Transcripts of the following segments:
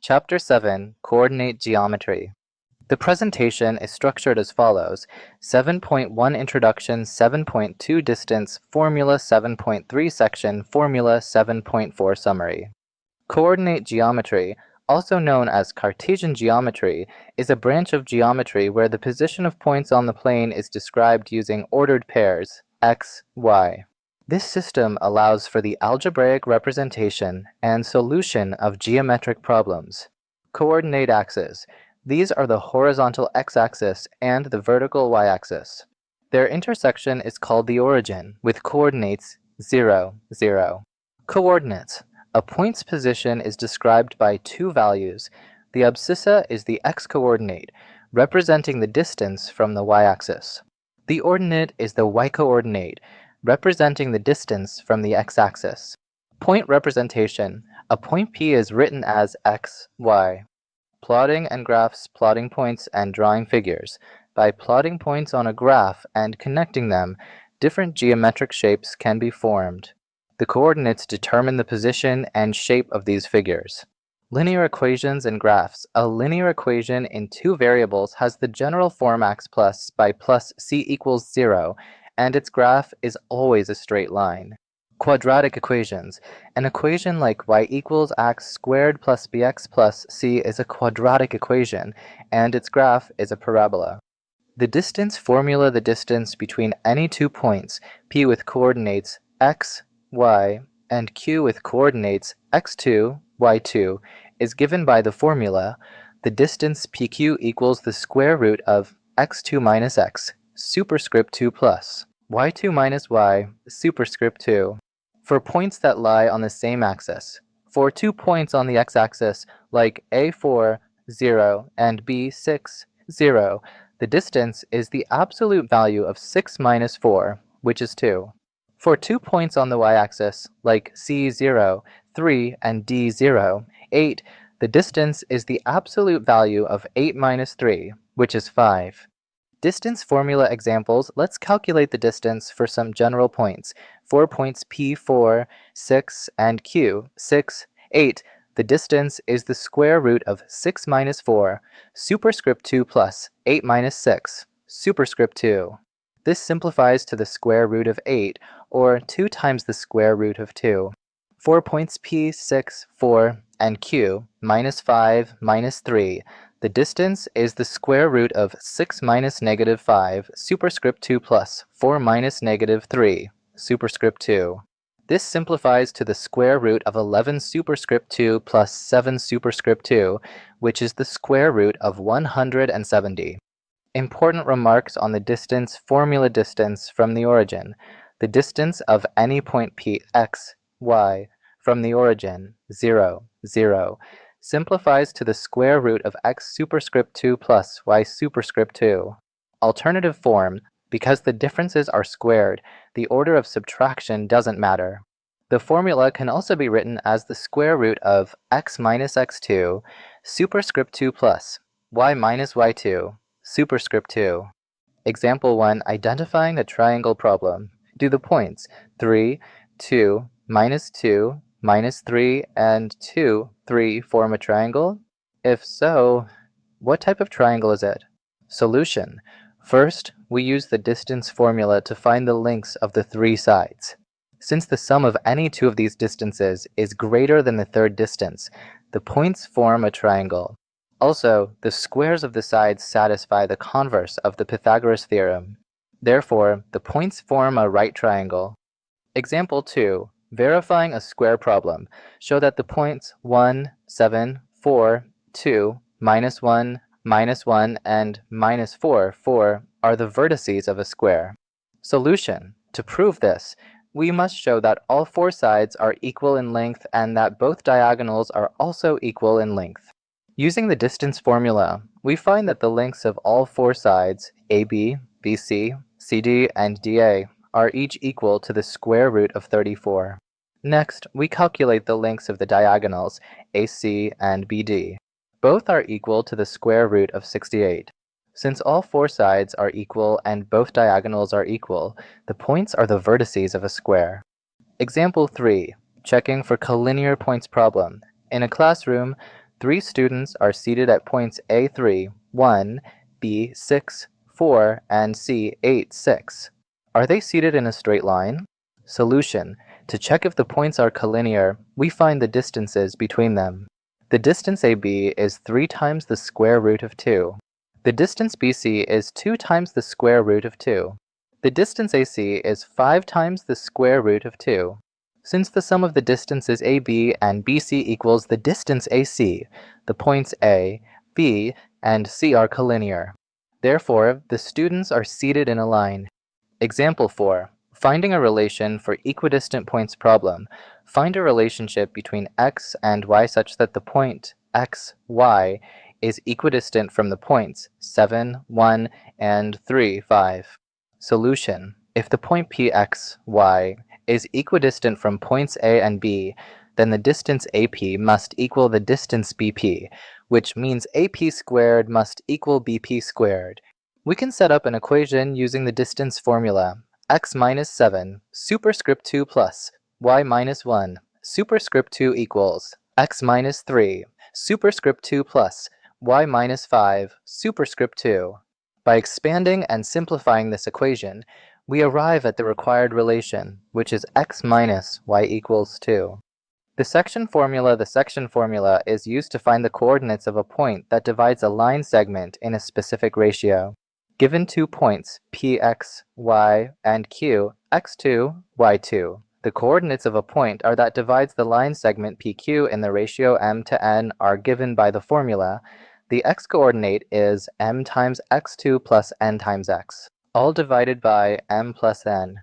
Chapter 7, Coordinate Geometry. The presentation is structured as follows: 7.1 Introduction, 7.2 Distance, Formula 7.3 Section, Formula 7.4 Summary. Coordinate geometry, also known as Cartesian geometry, is a branch of geometry where the position of points on the plane is described using ordered pairs, x, y. This system allows for the algebraic representation and solution of geometric problems. Coordinate axes. These are the horizontal x-axis and the vertical y-axis. Their intersection is called the origin, with coordinates 0, 0. Coordinates. A point's position is described by two values. The abscissa is the x-coordinate, representing the distance from the y-axis. The ordinate is the y-coordinate, representing the distance from the x-axis. Point representation. A point P is written as x, y. Plotting and graphs, plotting points and drawing figures. By plotting points on a graph and connecting them, different geometric shapes can be formed. The coordinates determine the position and shape of these figures. Linear equations and graphs. A linear equation in two variables has the general form x plus by plus c equals 0, and its graph is always a straight line. Quadratic equations. An equation like y equals x squared plus bx plus c is a quadratic equation, and its graph is a parabola. The distance formula. The distance between any 2 points, P with coordinates x, y, and Q with coordinates x2, y2, is given by the formula: the distance PQ equals the square root of x2 minus x, superscript 2 plus y2 minus y, superscript 2. For points that lie on the same axis. For 2 points on the x-axis, like A4, 0, and B6, 0, the distance is the absolute value of 6 minus 4, which is 2. For 2 points on the y-axis, like C0, 3, and D0, 8, the distance is the absolute value of 8 minus 3, which is 5. Distance formula examples. Let's calculate the distance for some general points. For points P4, 6, and Q, 6, 8, the distance is the square root of 6 minus 4, superscript 2 plus 8 minus 6, superscript 2. This simplifies to the square root of 8, or 2 times the square root of 2. For points P, 6, 4, and Q, minus 5, minus 3, the distance is the square root of 6 minus negative 5, superscript 2 plus 4 minus negative 3, superscript 2. This simplifies to the square root of 11 superscript 2 plus 7 superscript 2, which is the square root of 170. Important remarks on the distance formula. Distance from the origin. The distance of any point P, x, y, from the origin, 0, 0, simplifies to the square root of x superscript 2 plus y superscript 2. Alternative form. Because the differences are squared, the order of subtraction doesn't matter. The formula can also be written as the square root of x minus x2, superscript 2 plus y minus y2, superscript 2. Example 1. Identifying a triangle problem. Do the points 3, 2, minus 2, minus 3, and 2, 3 form a triangle? If so, what type of triangle is it? Solution. First, we use the distance formula to find the lengths of the 3 sides. Since the sum of any 2 of these distances is greater than the third distance, the points form a triangle. Also, the squares of the sides satisfy the converse of the Pythagoras theorem. Therefore, the points form a right triangle. Example 2. Verifying a square problem. Show that the points 1, 7, 4, 2, minus 1, and minus 4, 4 are the vertices of a square. Solution. To prove this, we must show that all 4 sides are equal in length and that both diagonals are also equal in length. Using the distance formula, we find that the lengths of all 4 sides, AB, BC, CD, and DA, are each equal to the square root of 34. Next, we calculate the lengths of the diagonals, AC and BD. Both are equal to the square root of 68. Since all 4 sides are equal and both diagonals are equal, the points are the vertices of a square. Example 3. Checking for collinear points problem. In a classroom, 3 students are seated at points A3, 1, B, 6, 4, and C, 8, 6. Are they seated in a straight line? Solution. To check if the points are collinear, we find the distances between them. The distance AB is 3 times the square root of 2. The distance BC is 2 times the square root of 2. The distance AC is 5 times the square root of 2. Since the sum of the distances AB and BC equals the distance AC, the points A, B, and C are collinear. Therefore, the students are seated in a line. Example 4. Finding a relation for equidistant points problem. Find a relationship between x and y such that the point x, y is equidistant from the points 7, 1, and 3, 5. Solution. If the point px, y is equidistant from points A and B, then the distance AP must equal the distance BP, which means AP squared must equal BP squared. We can set up an equation using the distance formula. X minus 7, superscript 2 plus y minus 1, superscript 2 equals x minus 3, superscript 2 plus y minus 5, superscript 2. By expanding and simplifying this equation, we arrive at the required relation, which is x minus y equals 2. The section formula is used to find the coordinates of a point that divides a line segment in a specific ratio. Given 2 points, Px, y, and q, x2, y2. The coordinates of a point are that divides the line segment PQ in the ratio m to n are given by the formula. The x-coordinate is m times x2 plus n times x, all divided by m plus n.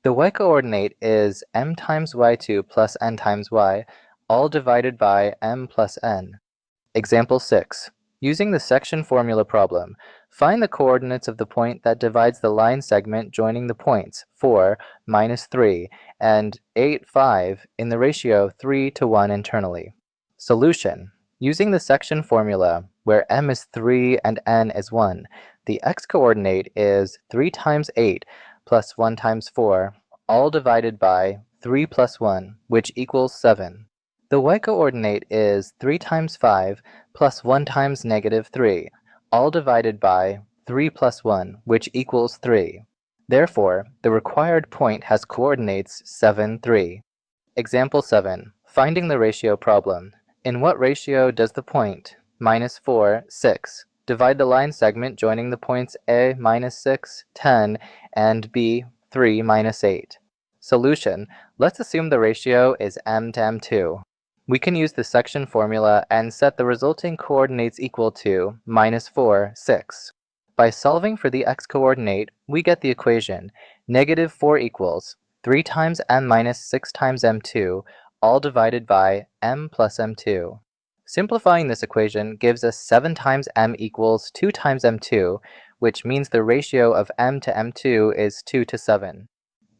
The y-coordinate is m times y2 plus n times y, all divided by m plus n. Example 6. Using the section formula problem, find the coordinates of the point that divides the line segment joining the points 4, minus 3, and 8, 5 in the ratio 3 to 1 internally. Solution. Using the section formula, where m is 3 and n is 1, the x-coordinate is 3 times 8 plus 1 times 4, all divided by 3 plus 1, which equals 7. The y-coordinate is 3 times 5 plus 1 times negative 3, all divided by 3 plus 1, which equals 3. Therefore, the required point has coordinates 7, 3. Example 7. Finding the ratio problem. In what ratio does the point minus 4, 6 divide the line segment joining the points A, minus 6, 10, and B, 3, minus 8? Solution. Let's assume the ratio is m to m2. We can use the section formula and set the resulting coordinates equal to minus 4, 6. By solving for the x-coordinate, we get the equation negative 4 equals 3 times m minus 6 times m2, all divided by m plus m2. Simplifying this equation gives us 7 times m equals 2 times m2, which means the ratio of m to m2 is 2 to 7.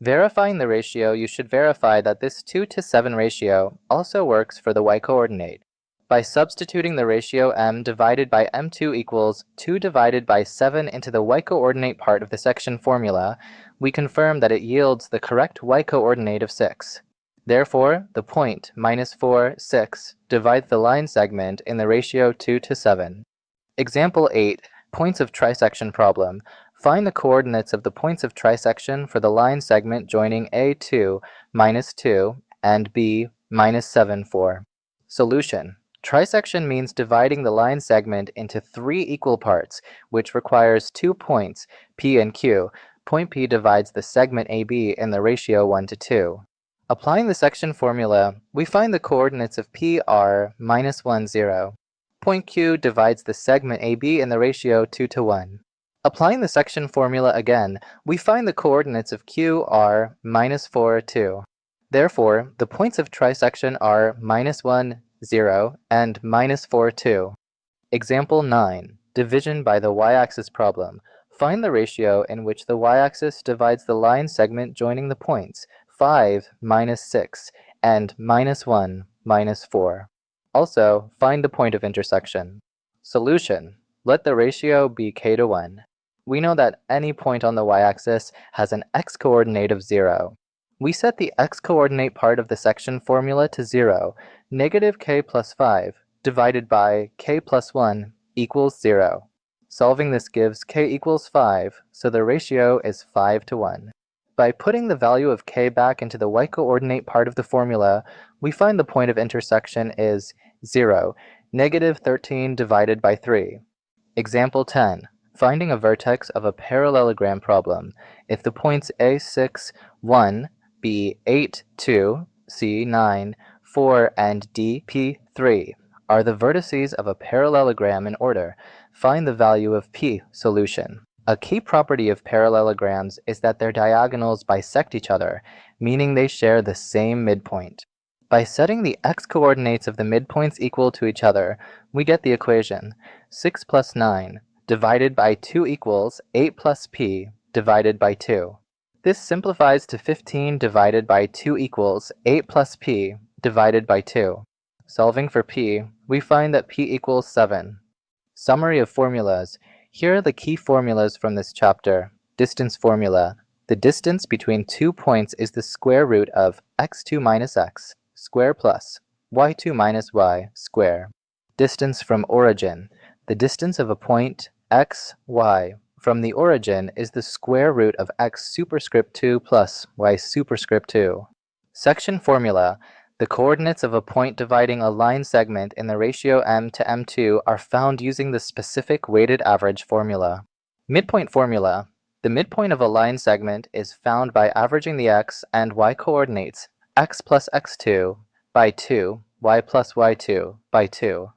Verifying the ratio, you should verify that this 2 to 7 ratio also works for the y-coordinate. By substituting the ratio m divided by m2 equals 2 divided by 7 into the y-coordinate part of the section formula, we confirm that it yields the correct y-coordinate of 6. Therefore, the point minus 4, 6 divides the line segment in the ratio 2 to 7. Example 8. Points of trisection problem. Find the coordinates of the points of trisection for the line segment joining A2, minus 2, and B, minus 7, 4. Solution. Trisection means dividing the line segment into 3 equal parts, which requires 2 points, P and Q. Point P divides the segment AB in the ratio 1 to 2. Applying the section formula, we find the coordinates of P are minus 1, 0. Point Q divides the segment AB in the ratio 2 to 1. Applying the section formula again, we find the coordinates of Q are minus 4, 2. Therefore, the points of trisection are minus 1, 0, and minus 4, 2. Example 9. Division by the y-axis problem. Find the ratio in which the y-axis divides the line segment joining the points 5, minus 6, and minus 1, minus 4. Also, find the point of intersection. Solution. Let the ratio be k to 1. We know that any point on the y-axis has an x-coordinate of 0. We set the x-coordinate part of the section formula to 0, negative k plus 5, divided by k plus 1 equals 0. Solving this gives k equals 5, so the ratio is 5 to 1. By putting the value of k back into the y-coordinate part of the formula, we find the point of intersection is 0, negative 13 divided by 3. Example 10. Finding a vertex of a parallelogram problem. If the points A6, 1, B8, 2, C9, 4, and D, P3 are the vertices of a parallelogram in order, find the value of P. Solution. A key property of parallelograms is that their diagonals bisect each other, meaning they share the same midpoint. By setting the x-coordinates of the midpoints equal to each other, we get the equation 6 plus 9 divided by 2 equals 8 plus p divided by 2. This simplifies to 15 divided by 2 equals 8 plus p divided by 2. Solving for p, we find that p equals 7. Summary of formulas. Here are the key formulas from this chapter. Distance formula. The distance between 2 points is the square root of x2 minus x square plus y2 minus y square. Distance from origin. The distance of a point x, y from the origin is the square root of x superscript 2 plus y superscript 2. Section formula. The coordinates of a point dividing a line segment in the ratio m to m2 are found using the specific weighted average formula. Midpoint formula. The midpoint of a line segment is found by averaging the x and y coordinates x plus x2 by 2, y plus y2 by 2.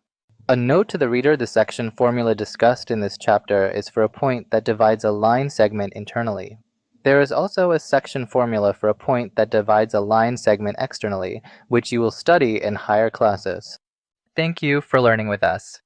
A note to the reader: the section formula discussed in this chapter is for a point that divides a line segment internally. There is also a section formula for a point that divides a line segment externally, which you will study in higher classes. Thank you for learning with us.